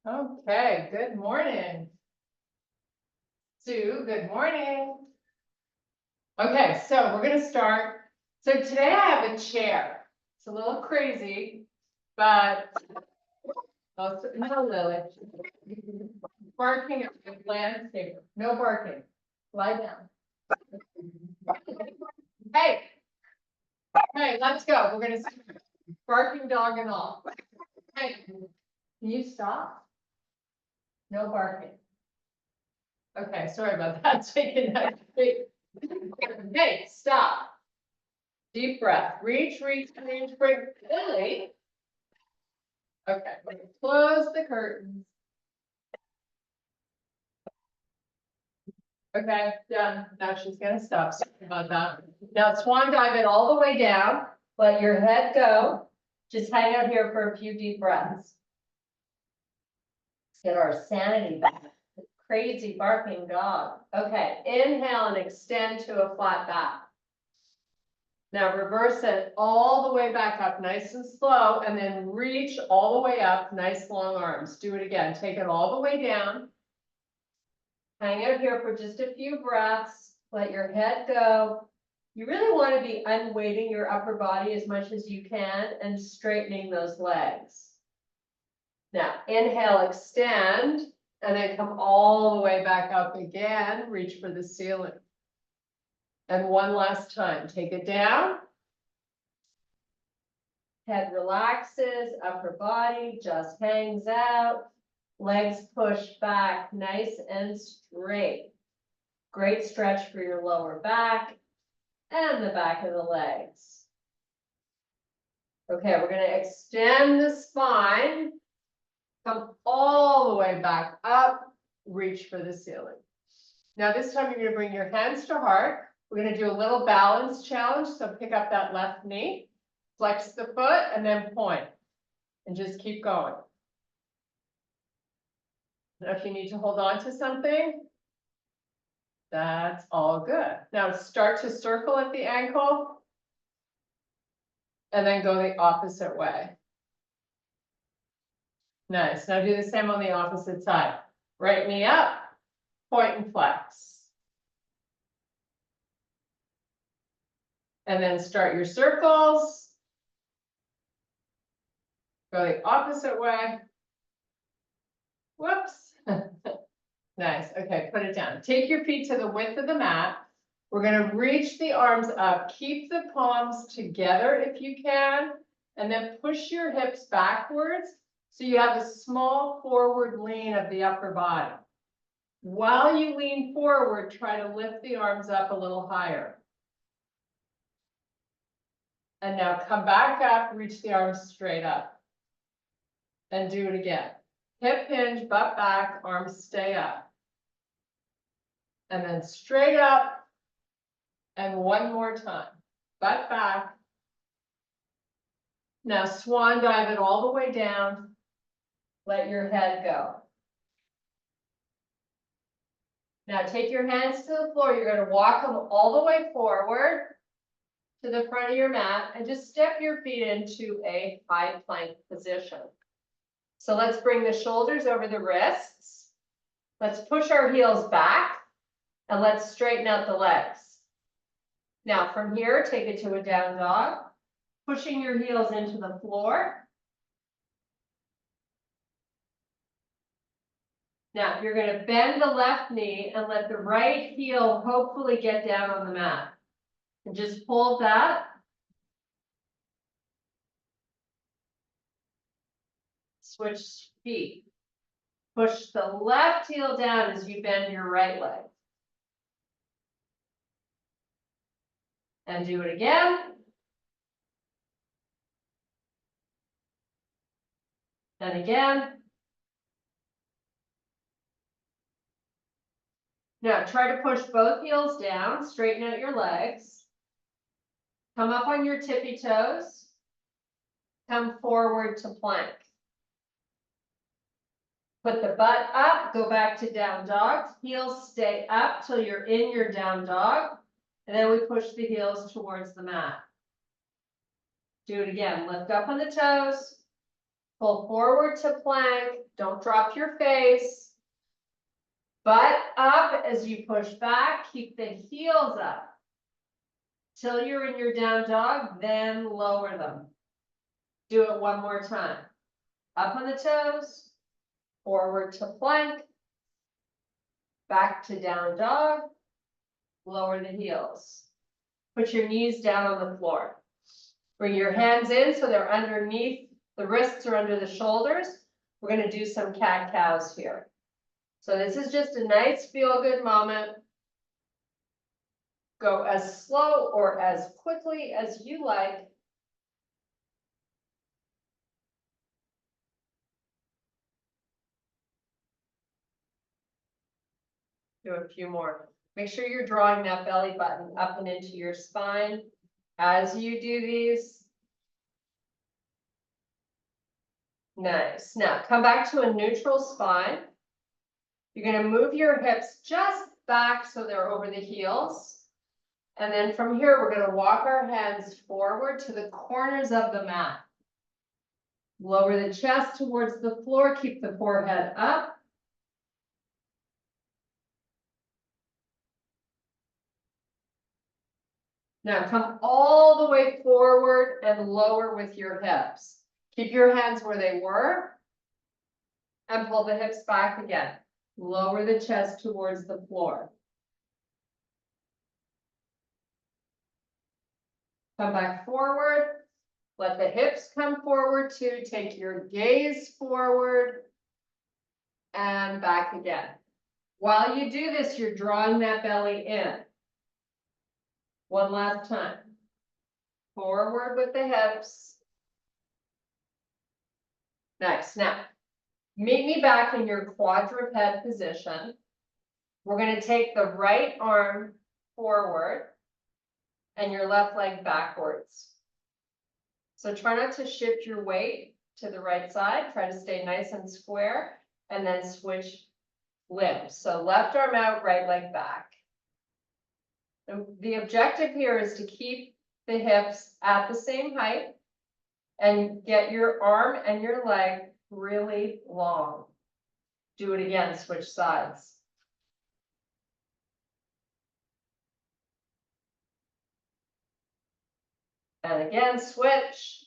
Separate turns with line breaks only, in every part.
Okay, good morning. Sue, good morning. Okay, so we're gonna start. So today I have a chair. It's a little crazy, but oh, no, Lily. Barking at the landscaper. No barking. Lie down. Hey. Hey, let's go. We're gonna start. Barking dog and all. Hey, can you stop? No barking. Okay, sorry about that. Taking that. Hey, stop. Deep breath. Reach, bring. Lily. Okay, we're gonna close the curtains. Okay, done. Now she's gonna stop. Sorry about that. Now swan dive it all the way down. Let your head go. Just hang out here for a few deep breaths. Let's get our sanity back. Crazy barking dog. Okay, inhale and extend to a flat back. Now reverse it all the way back up, nice and slow, and then reach all the way up, nice long arms. Do it again. Take it all the way down. Hang out here for just a few breaths. Let your head go. You really want to be unweighting your upper body as much as you can and straightening those legs. Now inhale, extend, and then come all the way back up again. Reach for the ceiling. And one last time, take it down. Head relaxes, upper body just hangs out. Legs push back, nice and straight. Great stretch for your lower back and the back of the legs. Okay, we're gonna extend the spine. Come all the way back up, reach for the ceiling. Now this time you're gonna bring your hands to heart. We're gonna do a little balance challenge. So pick up that left knee, flex the foot, and then point. And just keep going. Now if you need to hold on to something, that's all good. Now start to circle at the ankle. And then go the opposite way. Nice. Now do the same on the opposite side. Right knee up, point and flex. And then start your circles. Go the opposite way. Whoops. Nice. Okay, put it down. Take your feet to the width of the mat. We're going to reach the arms up. Keep the palms together if you can. And then push your hips backwards. So you have a small forward lean of the upper body. While you lean forward, try to lift the arms up a little higher. And now come back up, reach the arms straight up. And do it again. Hip hinge, butt back, arms stay up. And then straight up. And one more time. Butt back. Now swan dive it all the way down. Let your head go. Now take your hands to the floor. You're going to walk them all the way forward to the front of your mat and just step your feet into a high plank position. So let's bring the shoulders over the wrists. Let's push our heels back and let's straighten out the legs. Now from here, take it to a down dog, pushing your heels into the floor. Now you're going to bend the left knee and let the right heel hopefully get down on the mat. And just hold that. Switch feet. Push the left heel down as you bend your right leg. And do it again. And again. Now try to push both heels down, straighten out your legs. Come up on your tippy toes. Come forward to plank. Put the butt up, go back to down dog. Heels stay up till you're in your down dog. And then we push the heels towards the mat. Do it again. Lift up on the toes. Pull forward to plank. Don't drop your face. Butt up as you push back. Keep the heels up. Till you're in your down dog, then lower them. Do it one more time. Up on the toes. Forward to plank. Back to down dog. Lower the heels. Put your knees down on the floor. Bring your hands in so they're underneath, the wrists are under the shoulders. We're going to do some cat-cows here. So this is just a nice feel-good moment. Go as slow or as quickly as you like. Do a few more. Make sure you're drawing that belly button up and into your spine as you do these. Nice. Now come back to a neutral spine. You're going to move your hips just back so they're over the heels. And then from here, we're going to walk our hands forward to the corners of the mat. Lower the chest towards the floor. Keep the forehead up. Now come all the way forward and lower with your hips. Keep your hands where they were and pull the hips back again. Lower the chest towards the floor. Come back forward. Let the hips come forward too. Take your gaze forward and back again. While you do this, you're drawing that belly in. One last time. Forward with the hips. Nice. Now, meet me back in your quadruped position. We're going to take the right arm forward and your left leg backwards. So try not to shift your weight to the right side. Try to stay nice and square and then switch limbs. So left arm out, right leg back. And the objective here is to keep the hips at the same height and get your arm and your leg really long. Do it again, switch sides. And again, switch.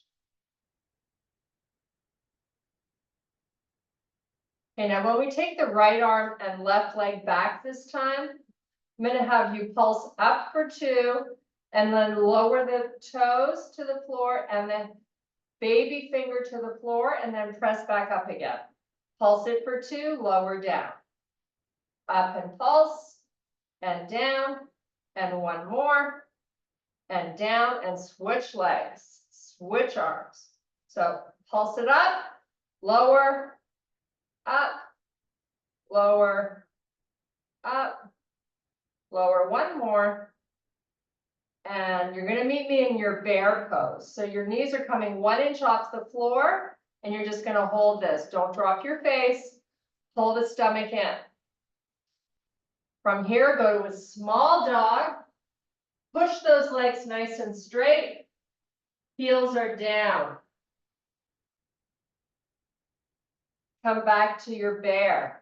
Okay, now when we take the right arm and left leg back this time, I'm going to have you pulse up for 2 and then lower the toes to the floor and then baby finger to the floor and then press back up again. Pulse it for 2, lower down. Up and pulse and down and one more and down and switch legs, switch arms. So pulse it up, lower, up, lower, up, lower, one more. And you're going to meet me in your bear pose. So your knees are coming 1 inch off the floor and you're just going to hold this. Don't drop your face. Pull the stomach in. From here, go to a small dog. Push those legs nice and straight. Heels are down. Come back to your bear.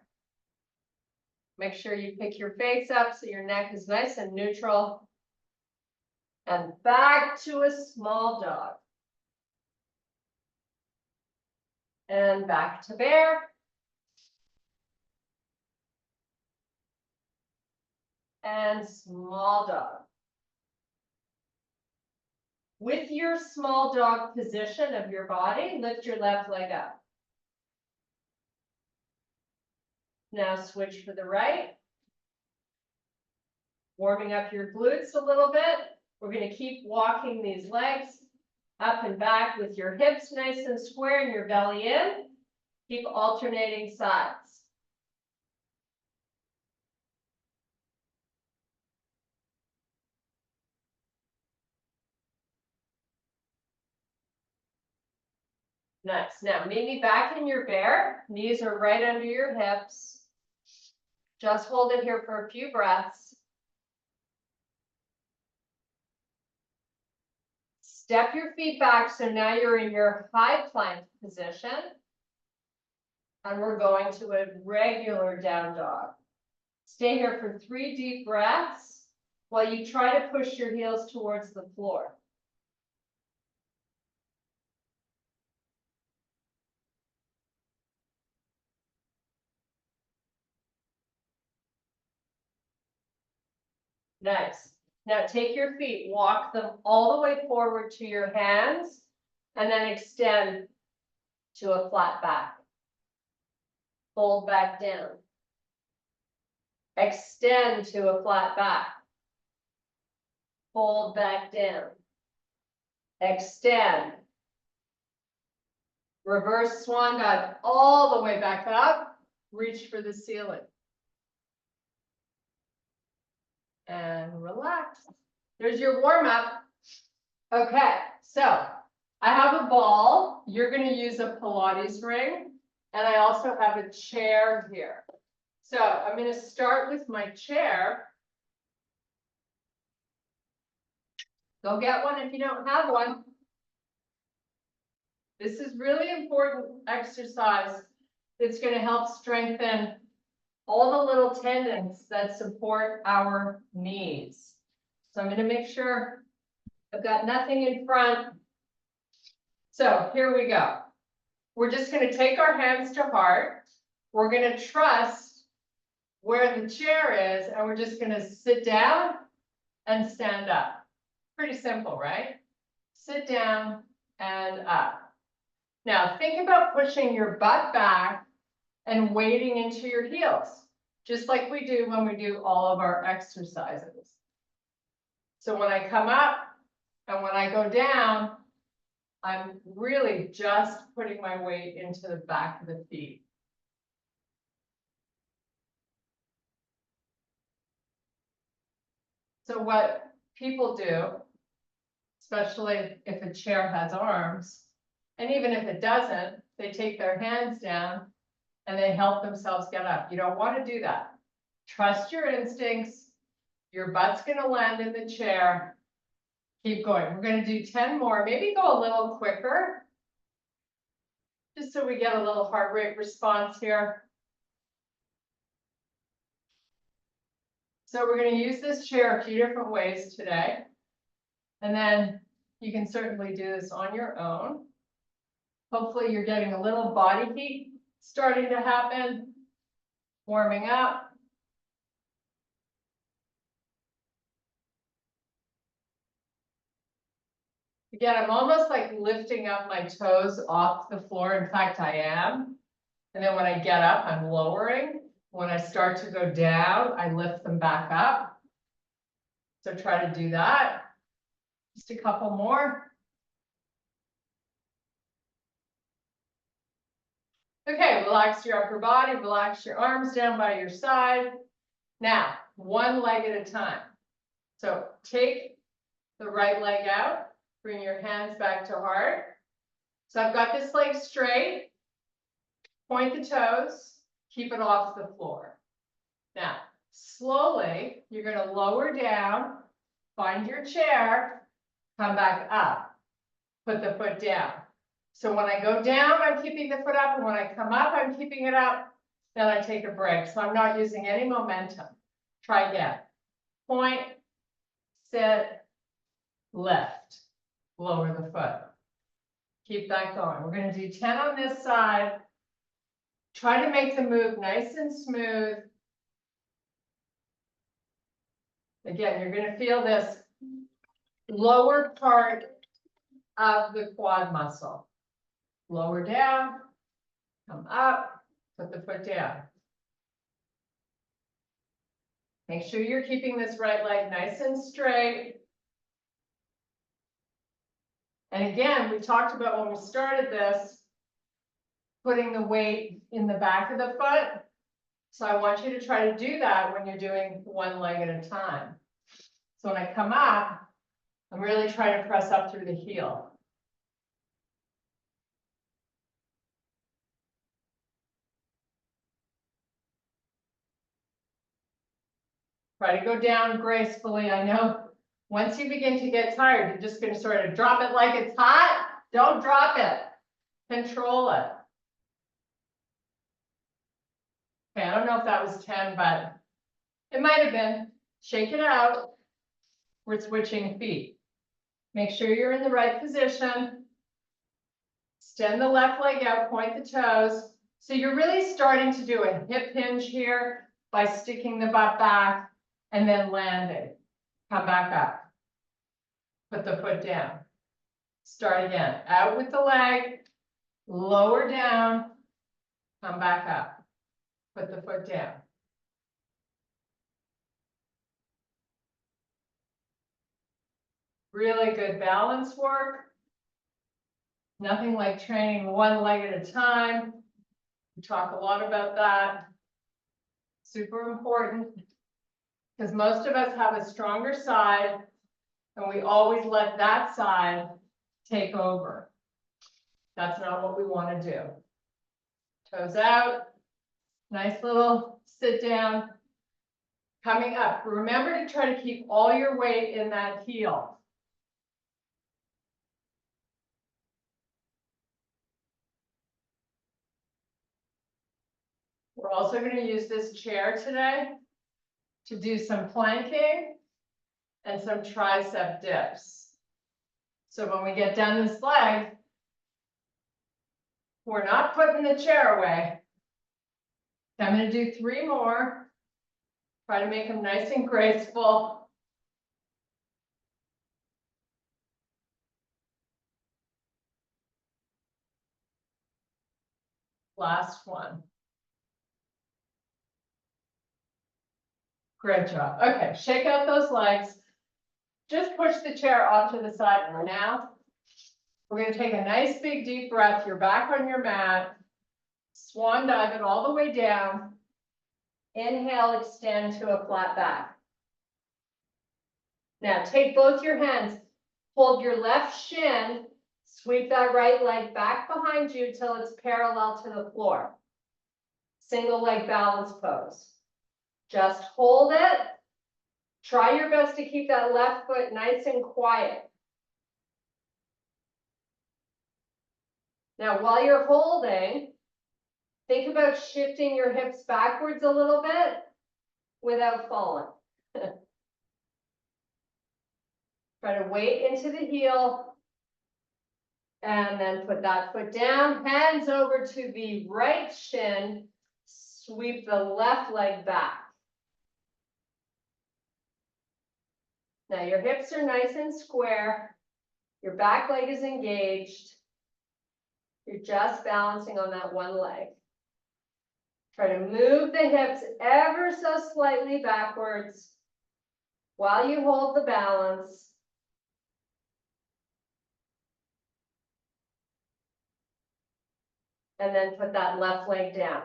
Make sure you pick your face up so your neck is nice and neutral. And back to a small dog. And back to bear. And small dog. With your small dog position of your body, lift your left leg up. Now switch for the right. Warming up your glutes a little bit. We're going to keep walking these legs up and back with your hips nice and square and your belly in. Keep alternating sides. Nice. Now meet me back in your bear. Knees are right under your hips. Just hold it here for a few breaths. Step your feet back so now you're in your high plank position. And we're going to a regular down dog. Stay here for 3 deep breaths while you try to push your heels towards the floor. Nice. Now take your feet, walk them all the way forward to your hands, and then extend to a flat back. Fold back down. Extend to a flat back. Fold back down. Extend. Reverse swan dive all the way back up. Reach for the ceiling. And relax. There's your warm up. Okay, so I have a ball. You're going to use a Pilates ring. And I also have a chair here. So I'm going to start with my chair. Go get one if you don't have one. This is really important exercise. It's going to help strengthen all the little tendons that support our knees. So I'm going to make sure I've got nothing in front. So here we go. We're just going to take our hands to heart. We're going to trust where the chair is, and we're just going to sit down and stand up. Pretty simple, right? Sit down and up. Now think about pushing your butt back and wading into your heels, just like we do when we do all of our exercises. So when I come up and when I go down, I'm really just putting my weight into the back of the feet. So what people do, especially if a chair has arms, and even if it doesn't, they take their hands down and they help themselves get up. You don't want to do that. Trust your instincts. Your butt's going to land in the chair. Keep going. We're going to do 10 more. Maybe go a little quicker, just so we get a little heart rate response here. So we're going to use this chair a few different ways today. And then you can certainly do this on your own. Hopefully you're getting a little body heat starting to happen, warming up. Again, I'm almost like lifting up my toes off the floor. In fact, I am. And then when I get up, I'm lowering. When I start to go down, I lift them back up. So try to do that. Just a couple more. Okay, relax your upper body, relax your arms down by your side. Now, one leg at a time. So take the right leg out, bring your hands back to heart. So I've got this leg straight, point the toes, keep it off the floor. Now, slowly, you're going to lower down, find your chair, come back up, put the foot down. So when I go down, I'm keeping the foot up, and when I come up, I'm keeping it up. Then I take a break. So I'm not using any momentum. Try again. Point, sit, lift, lower the foot. Keep that going. We're going to do 10 on this side. Try to make the move nice and smooth. Again, you're going to feel this lower part of the quad muscle. Lower down, come up, put the foot down. Make sure you're keeping this right leg nice and straight. And again, we talked about when we started this, putting the weight in the back of the foot. So I want you to try to do that when you're doing one leg at a time. So when I come up, I'm really trying to press up through the heel. Try to go down gracefully. I know once you begin to get tired, you're just going to sort of drop it like it's hot. Don't drop it. Control it. Okay, I don't know if that was 10, but it might have been. Shake it out. We're switching feet. Make sure you're in the right position. Extend the left leg out, point the toes. So you're really starting to do a hip hinge here by sticking the butt back and then landing. Come back up. Put the foot down. Start again. Out with the leg, lower down, come back up. Put the foot down. Really good balance work. Nothing like training one leg at a time. We talk a lot about that. Super important. Because most of us have a stronger side, and we always let that side take over. That's not what we want to do. Toes out. Nice little sit down. Coming up. Remember to try to keep all your weight in that heel. We're also going to use this chair today to do some planking and some tricep dips. So when we get done this leg, we're not putting the chair away. I'm going to do 3 more. Try to make them nice and graceful. Last one. Great job. Okay, shake out those legs. Just push the chair off to the side for now. We're going to take a nice big deep breath. You're back on your mat. Swan dive it all the way down. Inhale, extend to a flat back. Now take both your hands, hold your left shin, sweep that right leg back behind you till it's parallel to the floor. Single leg balance pose. Just hold it. Try your best to keep that left foot nice and quiet. Now, while you're holding, think about shifting your hips backwards a little bit without falling. Try to weight into the heel and then put that foot down. Hands over to the right shin. Sweep the left leg back. Now your hips are nice and square. Your back leg is engaged. You're just balancing on that one leg. Try to move the hips ever so slightly backwards while you hold the balance. And then put that left leg down.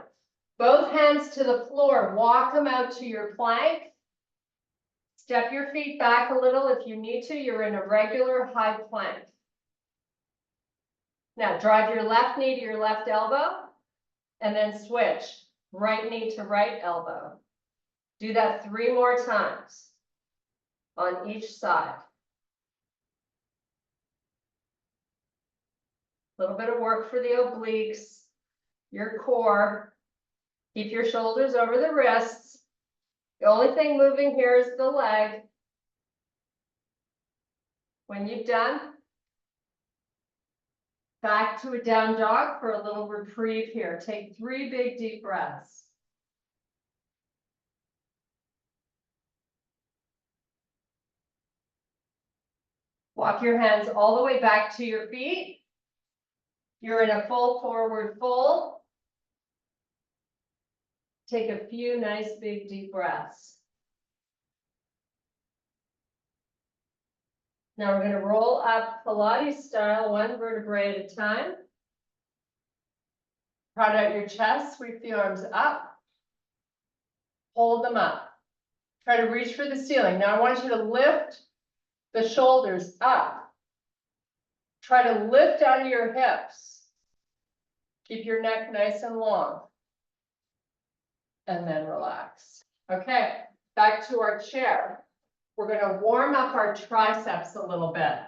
Both hands to the floor. Walk them out to your plank. Step your feet back a little if you need to. You're in a regular high plank. Now drive your left knee to your left elbow and then switch. Right knee to right elbow. Do that 3 more times on each side. A little bit of work for the obliques, your core. Keep your shoulders over the wrists. The only thing moving here is the leg. When you've done, back to a down dog for a little reprieve here. Take 3 big deep breaths. Walk your hands all the way back to your feet. You're in a full forward fold. Take a few nice big deep breaths. Now we're going to roll up Pilates style, 1 vertebrae at a time. Prod out your chest, sweep the arms up. Hold them up. Try to reach for the ceiling. Now I want you to lift the shoulders up. Try to lift out of your hips. Keep your neck nice and long. And then relax. Okay, back to our chair. We're going to warm up our triceps a little bit.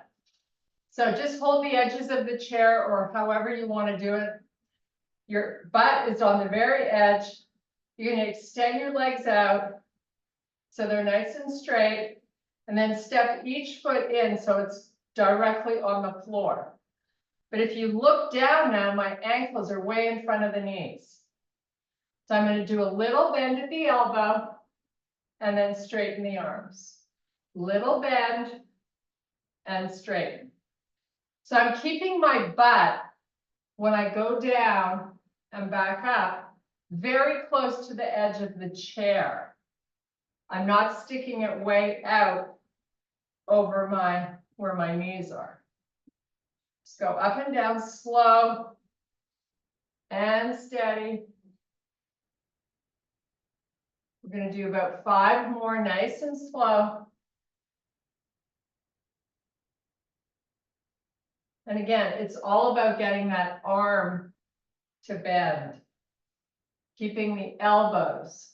So just hold the edges of the chair or however you want to do it. Your butt is on the very edge. You're going to extend your legs out so they're nice and straight, and then step each foot in so it's directly on the floor. But if you look down now, my ankles are way in front of the knees. So I'm going to do a little bend at the elbow and then straighten the arms. Little bend and straighten. So I'm keeping my butt when I go down and back up very close to the edge of the chair. I'm not sticking it way out over where my knees are. Just go up and down slow and steady. We're going to do about 5 more, nice and slow. And again, it's all about getting that arm to bend, keeping the elbows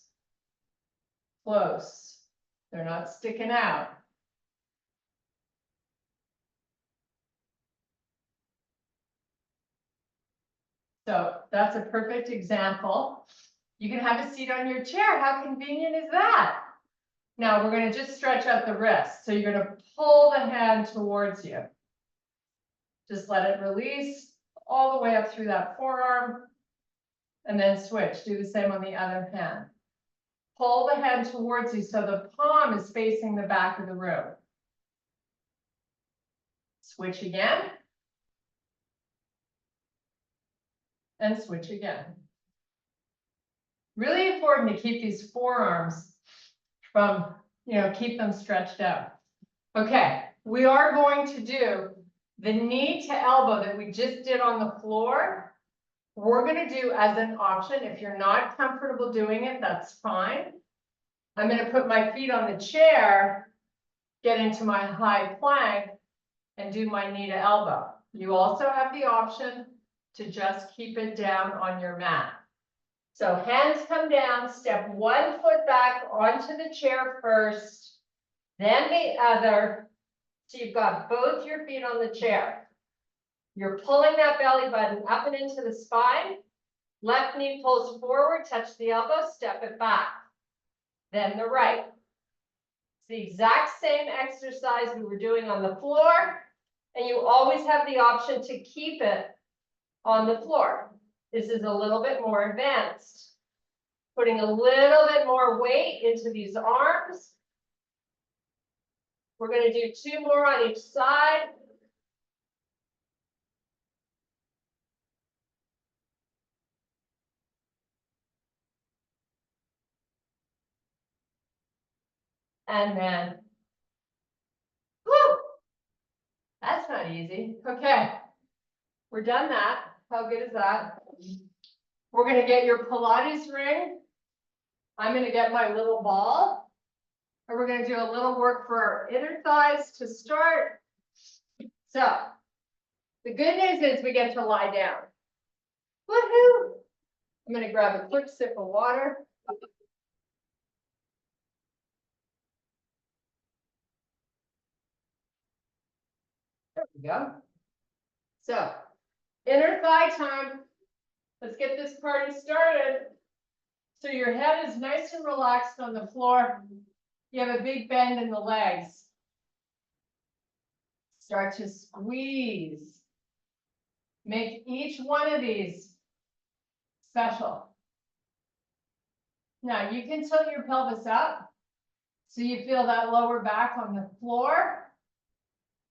close. They're not sticking out. So that's a perfect example. You can have a seat on your chair. How convenient is that? Now we're going to just stretch out the wrist. So you're going to pull the hand towards you. Just let it release all the way up through that forearm and then switch. Do the same on the other hand. Pull the hand towards you so the palm is facing the back of the room. Switch again. And switch again. Really important to keep these forearms from, keep them stretched out. Okay, we are going to do the knee to elbow that we just did on the floor. We're going to do as an option. If you're not comfortable doing it, that's fine. I'm going to put my feet on the chair, get into my high plank, and do my knee to elbow. You also have the option to just keep it down on your mat. So hands come down, step 1 foot back onto the chair first, then the other. So you've got both your feet on the chair. You're pulling that belly button up and into the spine. Left knee pulls forward, touch the elbow, step it back. Then the right. It's the exact same exercise we were doing on the floor, and you always have the option to keep it on the floor. This is a little bit more advanced. Putting a little bit more weight into these arms. We're going to do 2 more on each side. And then, whoo, that's not easy. Okay, we're done that. How good is that? We're going to get your Pilates ring. I'm going to get my little ball. And we're going to do a little work for our inner thighs to start. So, the good news is we get to lie down. Woohoo! I'm going to grab a quick sip of water. There we go. So, inner thigh time. Let's get this party started. So your head is nice and relaxed on the floor. You have a big bend in the legs. Start to squeeze. Make each one of these special. Now you can tilt your pelvis up so you feel that lower back on the floor.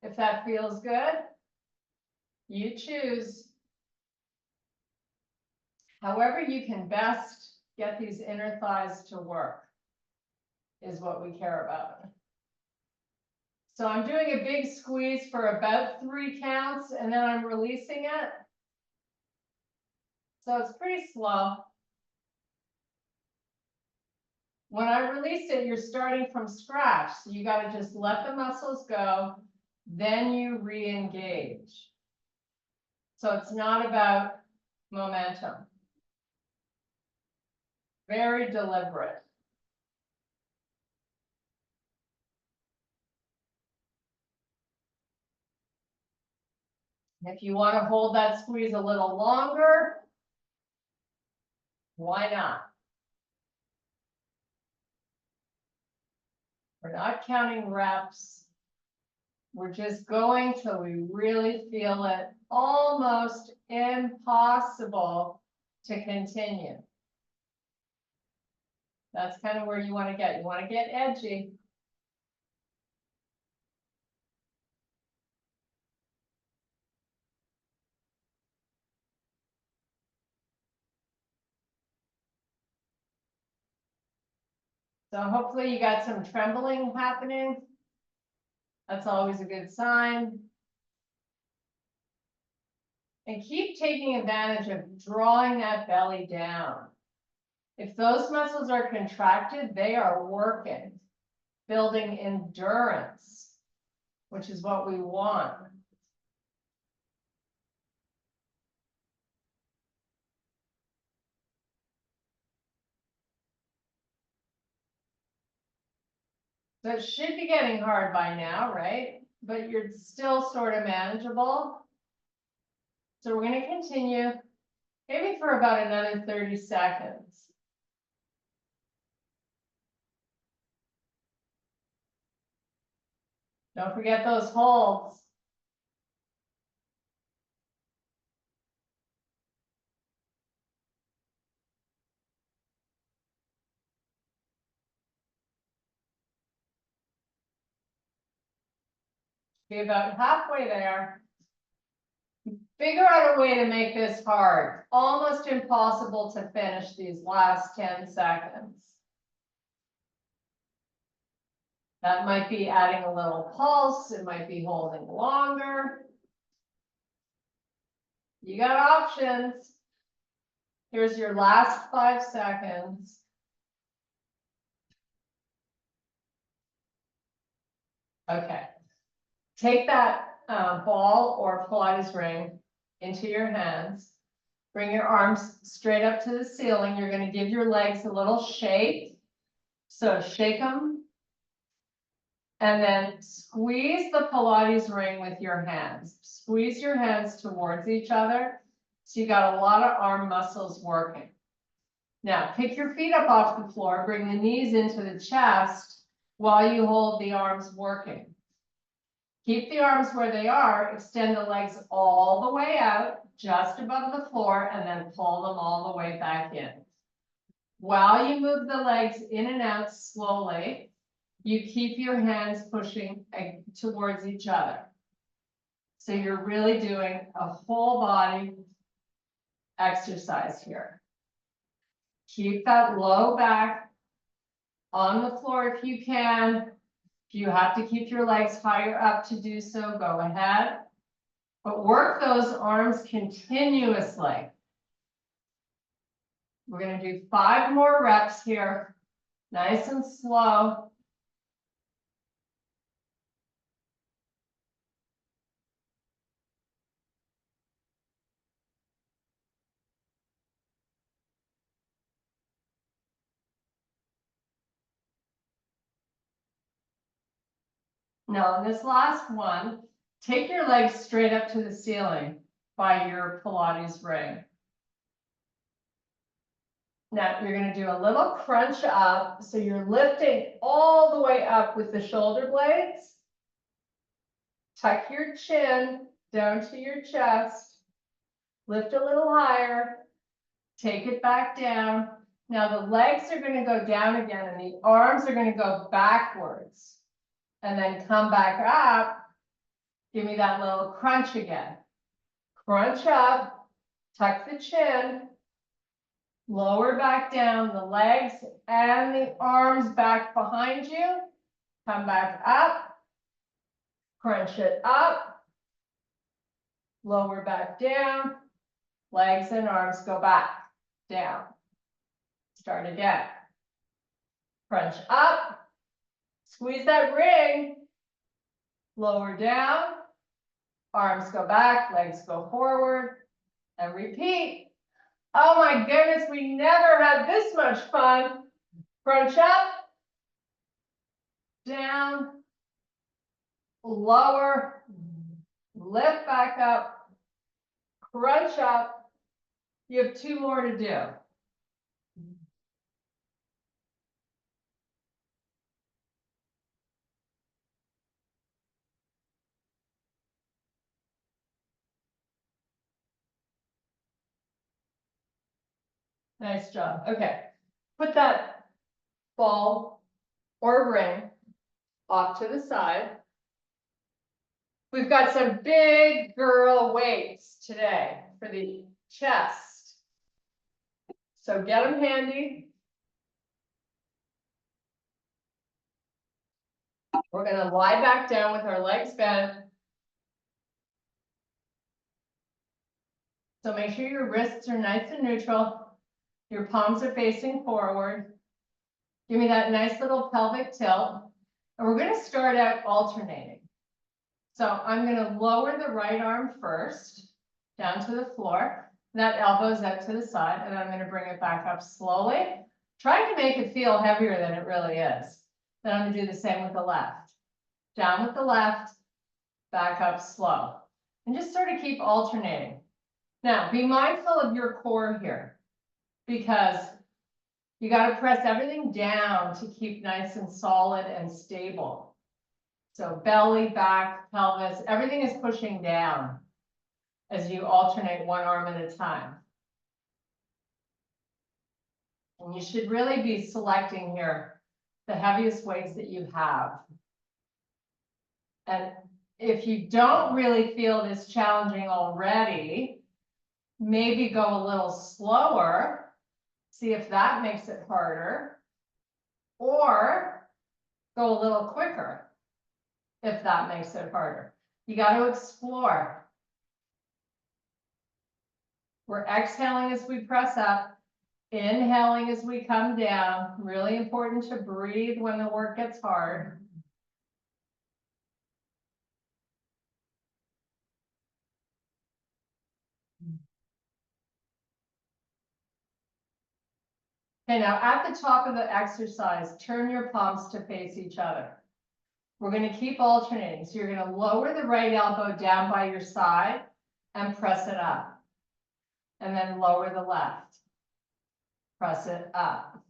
If that feels good, you choose. However you can best get these inner thighs to work is what we care about. So I'm doing a big squeeze for about 3 counts, and then I'm releasing it. So it's pretty slow. When I release it, you're starting from scratch. So you got to just let the muscles go, then you re-engage. So it's not about momentum. Very deliberate. If you want to hold that squeeze a little longer, why not? We're not counting reps. We're just going till we really feel it almost impossible to continue. That's kind of where you want to get. You want to get edgy. So hopefully you got some trembling happening. That's always a good sign. And keep taking advantage of drawing that belly down. If those muscles are contracted, they are working, building endurance, which is what we want. So it should be getting hard by now, right? But you're still sort of manageable. So we're going to continue maybe for about another 30 seconds. Don't forget those holds. Be about halfway there. Figure out a way to make this hard. Almost impossible to finish these last 10 seconds. That might be adding a little pulse. It might be holding longer. You got options. Here's your last 5 seconds. Okay. Take that ball or Pilates ring into your hands. Bring your arms straight up to the ceiling. You're going to give your legs a little shake. So shake them. And then squeeze the Pilates ring with your hands. Squeeze your hands towards each other. So you got a lot of arm muscles working. Now pick your feet up off the floor. Bring the knees into the chest while you hold the arms working. Keep the arms where they are, extend the legs all the way out, just above the floor, and then pull them all the way back in. While you move the legs in and out slowly, you keep your hands pushing towards each other. So you're really doing a whole body exercise here. Keep that low back on the floor if you can. If you have to keep your legs higher up to do so, go ahead. But work those arms continuously. We're going to do 5 more reps here, nice and slow. Now, in this last one, take your legs straight up to the ceiling by your Pilates ring. Now, you're going to do a little crunch up. So you're lifting all the way up with the shoulder blades. Tuck your chin down to your chest. Lift a little higher. Take it back down. Now, the legs are going to go down again, and the arms are going to go backwards. And then come back up. Give me that little crunch again. Crunch up, tuck the chin, lower back down, the legs and the arms back behind you. Come back up, crunch it up, lower back down, legs and arms go back, down. Start again. Crunch up, squeeze that ring, lower down, arms go back, legs go forward, and repeat. Oh my goodness, we never had this much fun. Crunch up, down, lower, lift back up, crunch up. You have 2 more to do. Nice job. Okay. Put that ball or ring off to the side. We've got some big girl weights today for the chest. So get them handy. We're going to lie back down with our legs bent. So make sure your wrists are nice and neutral. Your palms are facing forward. Give me that nice little pelvic tilt. And we're going to start out alternating. So I'm going to lower the right arm first, down to the floor. That elbow's out to the side, and I'm going to bring it back up slowly, trying to make it feel heavier than it really is. Then I'm going to do the same with the left. Down with the left, back up slow. And just sort of keep alternating. Now, be mindful of your core here, because you got to press everything down to keep nice and solid and stable. So belly, back, pelvis, everything is pushing down as you alternate one arm at a time. And you should really be selecting here the heaviest weights that you have. And if you don't really feel this challenging already, maybe go a little slower, see if that makes it harder, or go a little quicker if that makes it harder. You got to explore. We're exhaling as we press up, inhaling as we come down. Really important to breathe when the work gets hard. Okay, now at the top of the exercise, turn your palms to face each other. We're going to keep alternating. So you're going to lower the right elbow down by your side and press it up. And then lower the left. Press it up.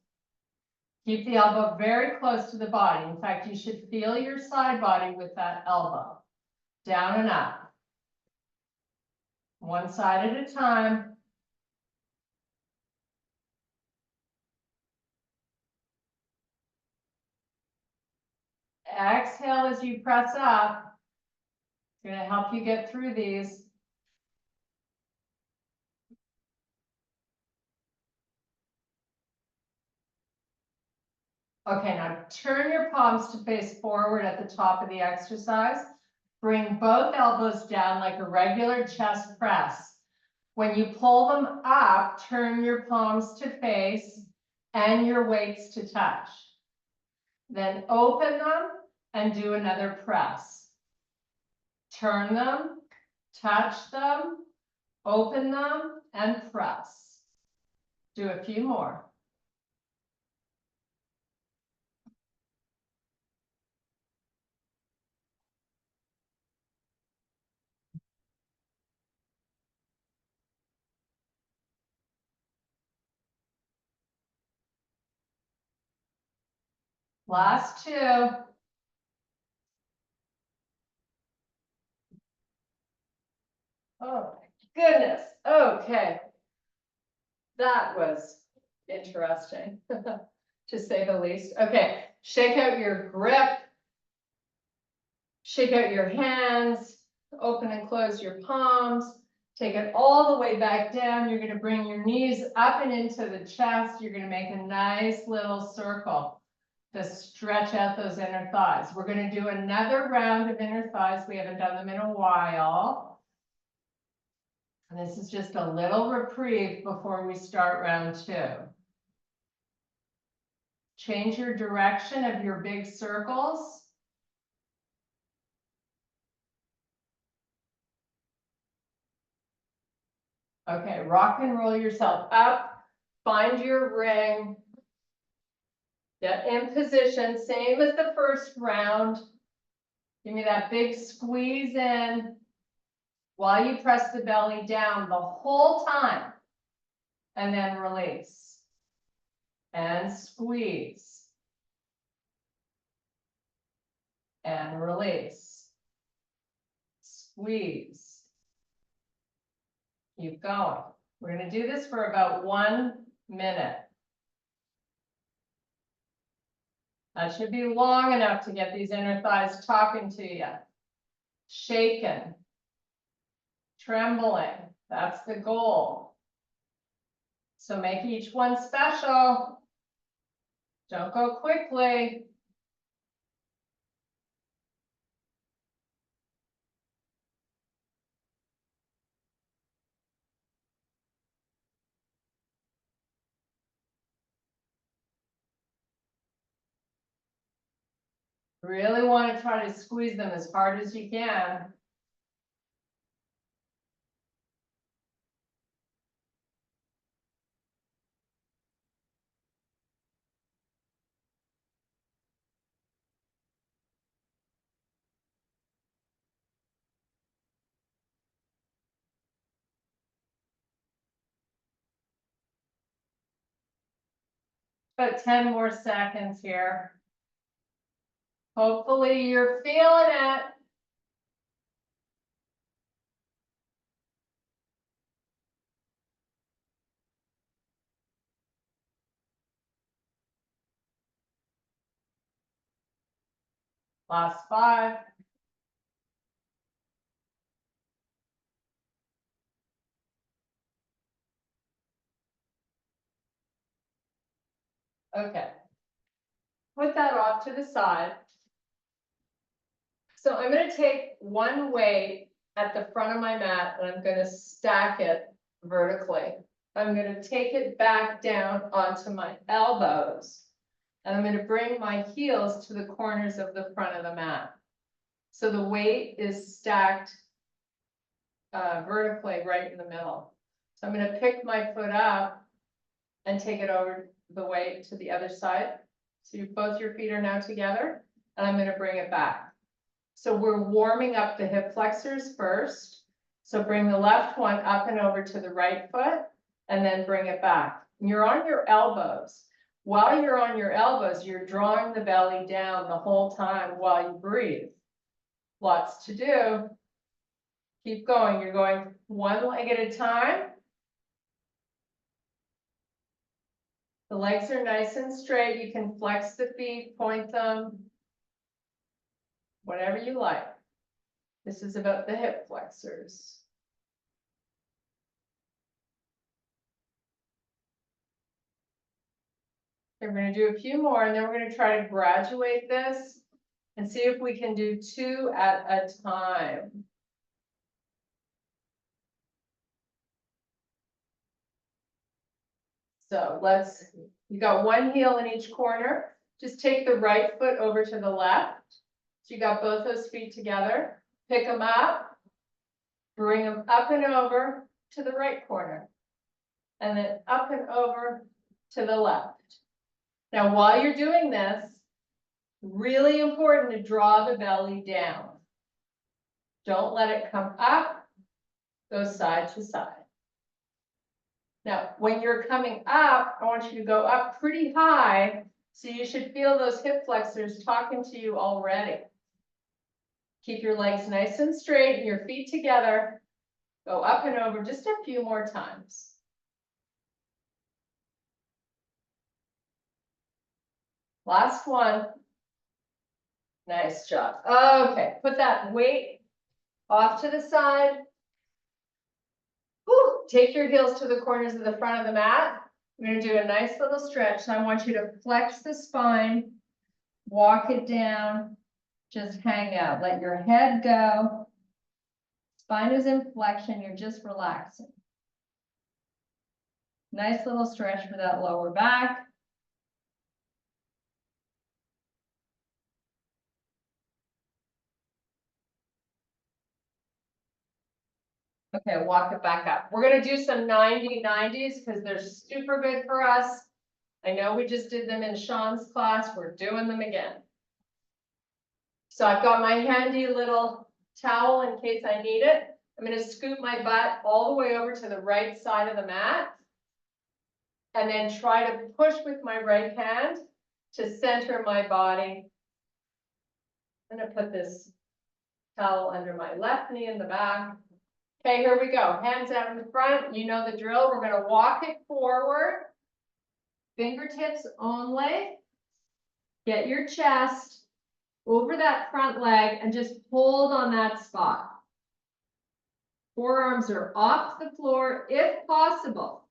Keep the elbow very close to the body. In fact, you should feel your side body with that elbow. Down and up. One side at a time. Exhale as you press up. It's going to help you get through these. Okay, now turn your palms to face forward at the top of the exercise. Bring both elbows down like a regular chest press. When you pull them up, turn your palms to face and your weights to touch. Then open them and do another press. Turn them, touch them, open them, and press. Do a few more. Last two. Oh my goodness. Okay. That was interesting, to say the least. Okay, shake out your grip. Shake out your hands. Open and close your palms. Take it all the way back down. You're going to bring your knees up and into the chest. You're going to make a nice little circle to stretch out those inner thighs. We're going to do another round of inner thighs. We haven't done them in a while. And this is just a little reprieve before we start round two. Change your direction of your big circles. Okay, rock and roll yourself up. Find your ring. Get in position, same as the first round. Give me that big squeeze in while you press the belly down the whole time. And then release. And squeeze. And release. Squeeze. Keep going. We're going to do this for about 1 minute. That should be long enough to get these inner thighs talking to you. Shaking, trembling, that's the goal. So make each one special. Don't go quickly. Really want to try to squeeze them as hard as you can. About 10 more seconds here. Hopefully you're feeling it. Last 5. Okay. Put that off to the side. So I'm going to take one weight at the front of my mat and I'm going to stack it vertically. I'm going to take it back down onto my elbows. And I'm going to bring my heels to the corners of the front of the mat. So the weight is stacked vertically right in the middle. So I'm going to pick my foot up and take it over the weight to the other side. So both your feet are now together, and I'm going to bring it back. So we're warming up the hip flexors first. So bring the left one up and over to the right foot, and then bring it back. And you're on your elbows. While you're on your elbows, you're drawing the belly down the whole time while you breathe. Lots to do. Keep going. You're going one leg at a time. The legs are nice and straight. You can flex the feet, point them, whatever you like. This is about the hip flexors. We're going to do a few more, and then we're going to try to graduate this and see if we can do 2 at a time. So you got one heel in each corner. Just take the right foot over to the left. So you got both those feet together. Pick them up, bring them up and over to the right corner, and then up and over to the left. Now, while you're doing this, really important to draw the belly down. Don't let it come up, go side to side. Now, when you're coming up, I want you to go up pretty high, so you should feel those hip flexors talking to you already. Keep your legs nice and straight and your feet together. Go up and over just a few more times. Last one. Nice job. Okay, put that weight off to the side. Whew. Take your heels to the corners of the front of the mat. We're going to do a nice little stretch. So I want you to flex the spine, walk it down, just hang out. Let your head go. Spine is in flexion. You're just relaxing. Nice little stretch for that lower back. Okay, walk it back up. We're going to do some 90-90s because they're super good for us. I know we just did them in Sean's class. We're doing them again. So I've got my handy little towel in case I need it. I'm going to scoot my butt all the way over to the right side of the mat. And then try to push with my right hand to center my body. I'm going to put this towel under my left knee in the back. Okay, here we go. Hands out in the front. You know the drill. We're going to walk it forward. fingertips only. Get your chest over that front leg and just hold on that spot. Forearms are off the floor if possible.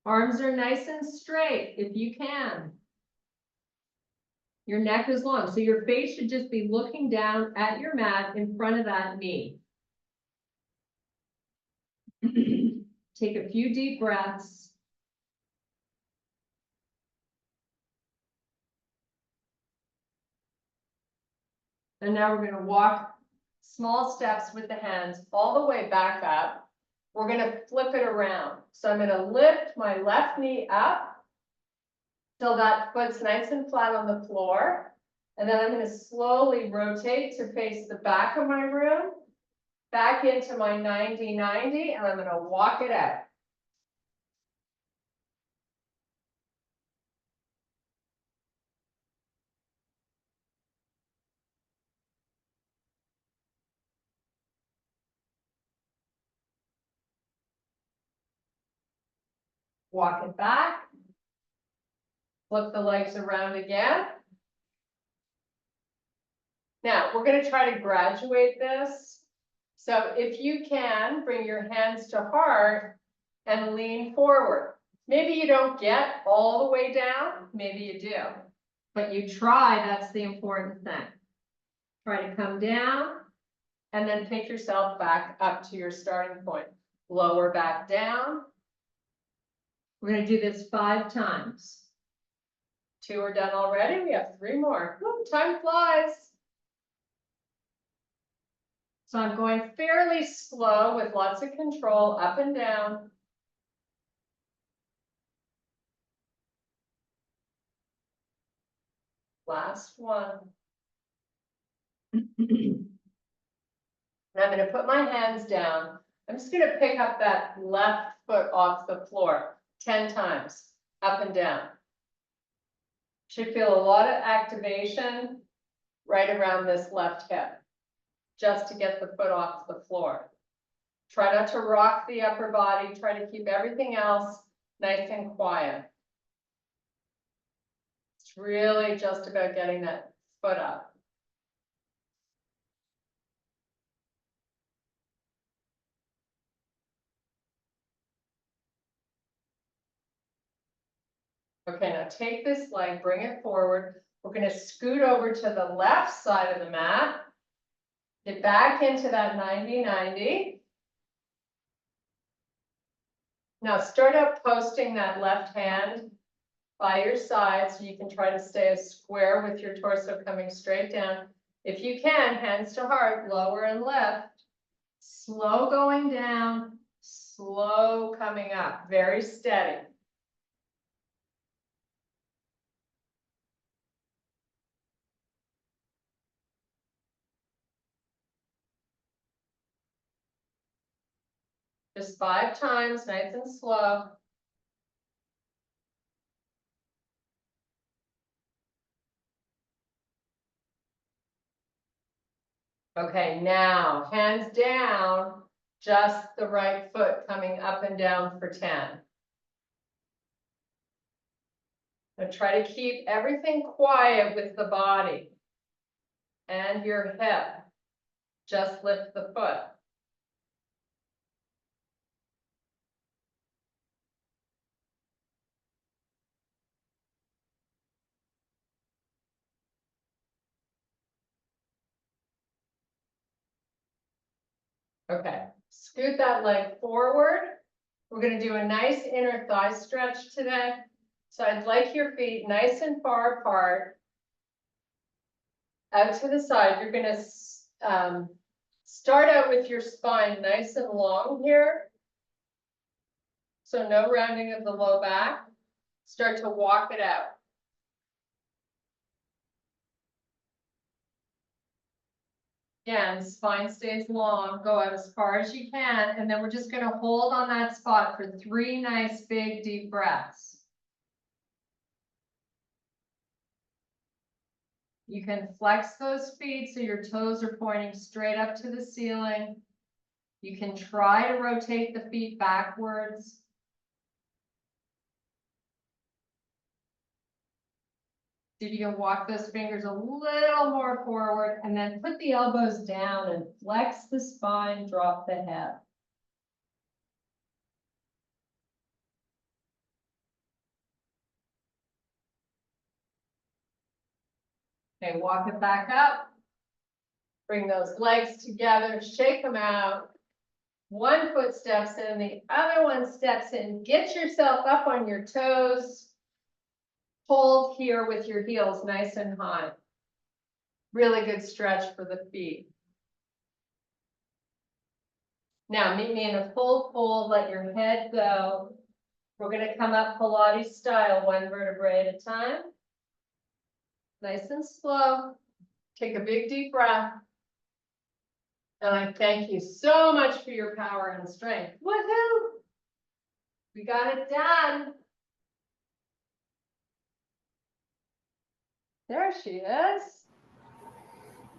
Arms are nice and straight if you can. Your neck is long, so your face should just be looking down at your mat in front of that knee. Take a few deep breaths. And now we're going to walk small steps with the hands all the way back up. We're going to flip it around. So I'm going to lift my left knee up till that foot's nice and flat on the floor. And then I'm going to slowly rotate to face the back of my room, back into my 90-90, and I'm going to walk it out. Walk it back. Flip the legs around again. Now, we're going to try to graduate this. So if you can, bring your hands to heart and lean forward. Maybe you don't get all the way down, maybe you do, but you try, that's the important thing. Try to come down and then pick yourself back up to your starting point. Lower back down. We're going to do this 5 times. 2 are done already, we have 3 more. Ooh, time flies. So I'm going fairly slow with lots of control, up and down. Last one. And I'm going to put my hands down. I'm just going to pick up that left foot off the floor 10 times, up and down. Should feel a lot of activation right around this left hip, just to get the foot off the floor. Try not to rock the upper body. Try to keep everything else nice and quiet. It's really just about getting that foot up. Okay, now take this leg, bring it forward. We're going to scoot over to the left side of the mat. Get back into that 90-90. Now start out posting that left hand by your side so you can try to stay as square with your torso coming straight down. If you can, hands to heart, lower and lift. Slow going down, slow coming up, very steady. Just 5 times, nice and slow. Okay, now hands down, just the right foot coming up and down for 10. Now try to keep everything quiet with the body and your hip. Just lift the foot. Okay, scoot that leg forward. We're going to do a nice inner thigh stretch today. So I'd like your feet nice and far apart. Out to the side, you're going to start out with your spine nice and long here. So no rounding of the low back. Start to walk it out. Again, spine stays long, go out as far as you can, and then we're just going to hold on that spot for 3 nice big deep breaths. You can flex those feet so your toes are pointing straight up to the ceiling. You can try to rotate the feet backwards. See if you can walk those fingers a little more forward and then put the elbows down and flex the spine, drop the head. Okay, walk it back up. Bring those legs together, shake them out. One foot steps in, the other one steps in. Get yourself up on your toes. Hold here with your heels nice and high. Really good stretch for the feet. Now meet me in a full fold, let your head go. We're gonna come up Pilates style, one vertebrae at a time. Nice and slow. Take a big deep breath. And I thank you so much for your power and strength. Woohoo! We got it done. There she is.